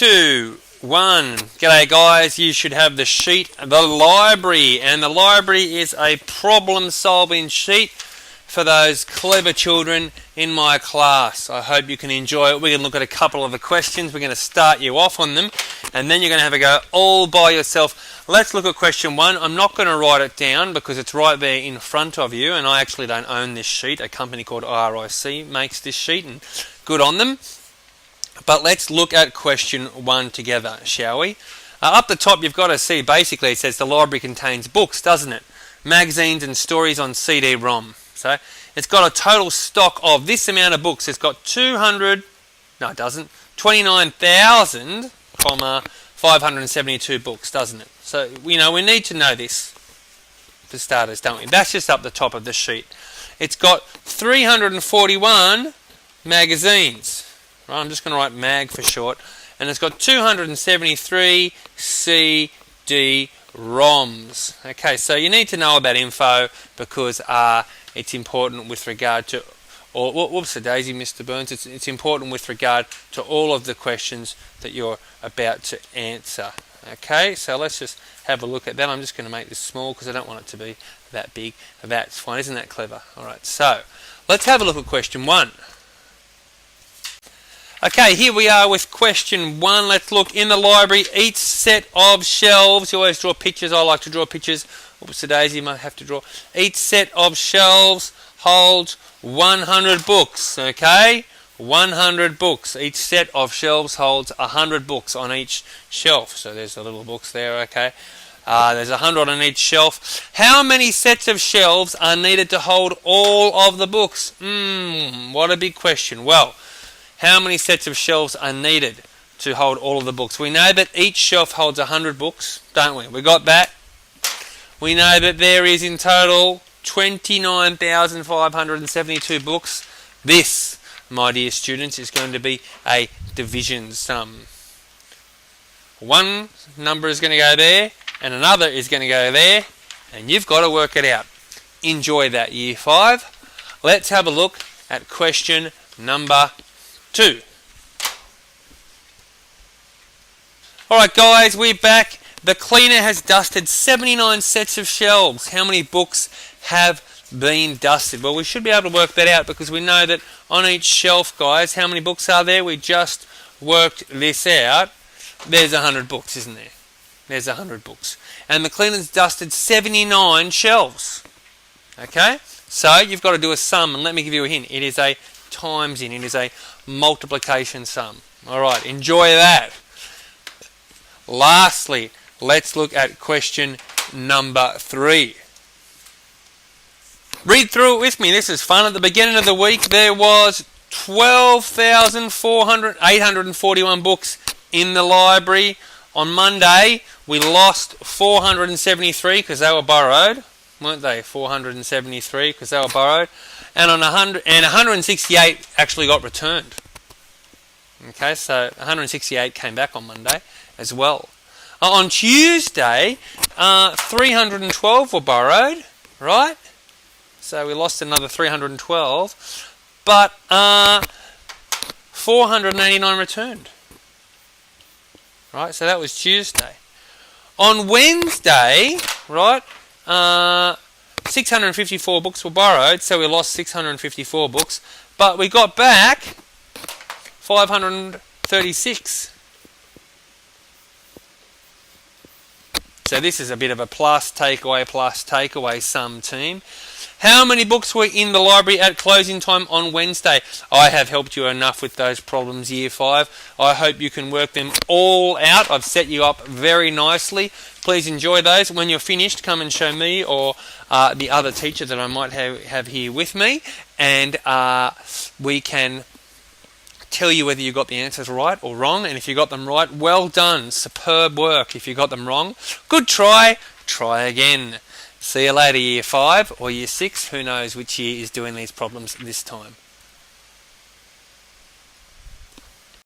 2, 1. G'day guys, you should have the sheet, the library, and the library is a problem solving sheet for those clever children in my class. I hope you can enjoy it. We're going to look at a couple of the questions. We're going to start you off on them, and then you're going to have a go all by yourself. Let's look at question 1. I'm not going to write it down because it's right there in front of you, and I actually don't own this sheet. A company called RIC makes this sheet, and good on them. But let's look at question 1 together, shall we? Up the top, you've got to see, basically, it says the library contains books, doesn't it? Magazines and stories on CD-ROM. So it's got a total stock of this amount of books. It's got 29,572 books, doesn't it? So, we need to know this for starters, don't we? That's just up the top of the sheet. It's got 341 magazines. Right, I'm just going to write mag for short. And it's got 273 CD-ROMs. Okay, so you need to know about info because it's important with regard to, whoops a daisy, Mr. Burns. It's important with regard to all of the questions that you're about to answer. Okay, so let's just have a look at that. I'm just going to make this small because I don't want it to be that big. That's fine. Isn't that clever? All right, so let's have a look at question 1. Okay, here we are with question 1. Let's look in the library. Each set of shelves, you always draw pictures. I like to draw pictures. Oops, a daisy, you might have to draw. Each set of shelves holds 100 books, okay? 100 books. Each set of shelves holds 100 books on each shelf. So there's the little books there, okay? There's 100 on each shelf. How many sets of shelves are needed to hold all of the books? What a big question. Well, how many sets of shelves are needed to hold all of the books? We know that each shelf holds 100 books, don't we? We got that. We know that there is in total 29,572 books. This, my dear students, is going to be a division sum. One number is going to go there, and another is going to go there, and you've got to work it out. Enjoy that, Year 5. Let's have a look at question number 2. Alright guys, we're back. The cleaner has dusted 79 sets of shelves. How many books have been dusted? Well, we should be able to work that out because we know that on each shelf, guys, how many books are there? We just worked this out. There's 100 books, isn't there? There's 100 books. And the cleaner's dusted 79 shelves. Okay? So, you've got to do a sum, and let me give you a hint. It is a times in. It is a multiplication sum. Alright, enjoy that. Lastly, let's look at question number 3. Read through it with me. This is fun. At the beginning of the week, there was 12,841 books in the library. On Monday, we lost 473 because they were borrowed, weren't they? 473 because they were borrowed. And 168 actually got returned. Okay, so 168 came back on Monday as well. On Tuesday, 312 were borrowed, right? So we lost another 312, but 489 returned. Right, so that was Tuesday. On Wednesday, right, 654 books were borrowed, so we lost 654 books, but we got back 536. So this is a bit of a plus takeaway sum team. How many books were in the library at closing time on Wednesday? I have helped you enough with those problems, Year 5. I hope you can work them all out. I've set you up very nicely. Please enjoy those. When you're finished, come and show me or the other teacher that I might have here with me, and we can tell you whether you got the answers right or wrong. And if you got them right, well done. Superb work. If you got them wrong, good try. Try again. See you later, Year 5 or Year 6. Who knows which year is doing these problems this time.